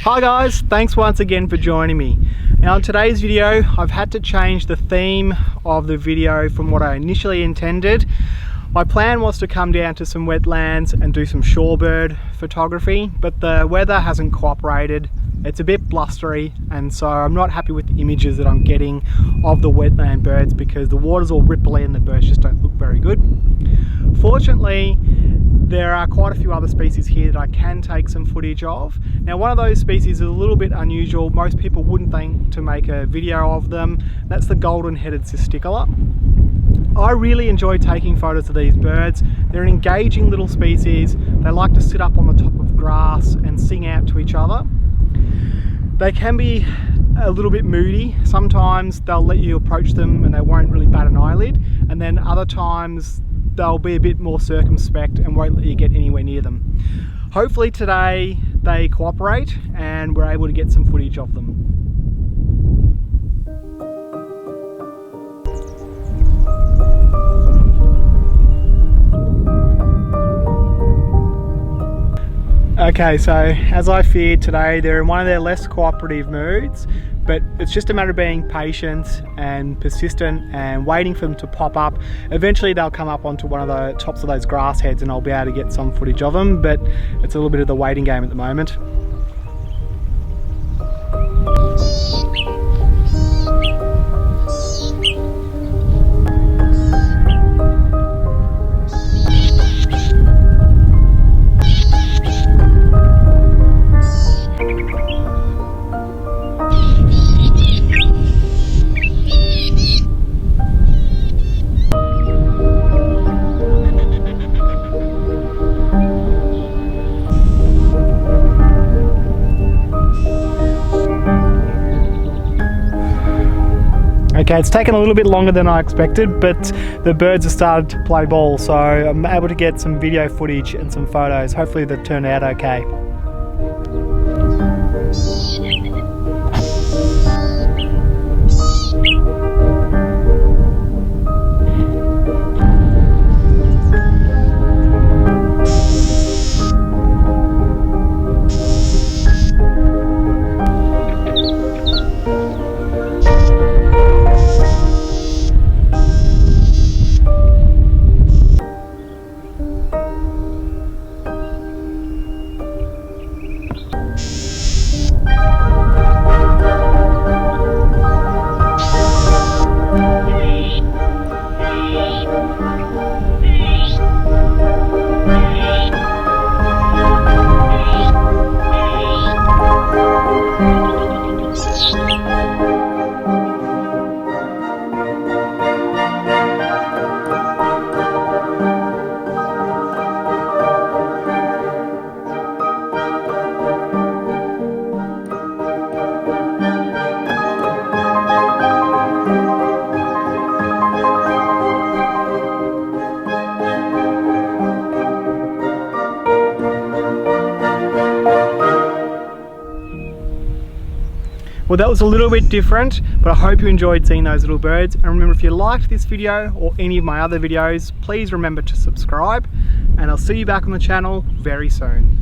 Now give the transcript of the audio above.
Hi guys, thanks once again for joining me. Now in today's video, I've had to change the theme of the video from what I initially intended. My plan was to come down to some wetlands and do some shorebird photography, but the weather hasn't cooperated. It's a bit blustery, and so I'm not happy with the images that I'm getting of the wetland birds because the water's all ripply and the birds just don't look very good. Fortunately, there are quite a few other species here that I can take some footage of. Now one of those species is a little bit unusual. Most people wouldn't think to make a video of them. That's the golden-headed Cisticola. I really enjoy taking photos of these birds. They're an engaging little species. They like to sit up on the top of grass and sing out to each other. They can be a little bit moody. Sometimes they'll let you approach them and they won't really bat an eyelid, and then other times they'll be a bit more circumspect and won't let you get anywhere near them. Hopefully today they cooperate and we're able to get some footage of them. Okay, so as I feared today, they're in one of their less cooperative moods, but it's just a matter of being patient and persistent and waiting for them to pop up. Eventually they'll come up onto one of the tops of those grass heads and I'll be able to get some footage of them, but it's a little bit of the waiting game at the moment. Okay, it's taken a little bit longer than I expected, but the birds have started to play ball, so I'm able to get some video footage and some photos. Hopefully they turn out okay. Well, that was a little bit different, but I hope you enjoyed seeing those little birds. And remember, if you liked this video or any of my other videos, please remember to subscribe, and I'll see you back on the channel very soon.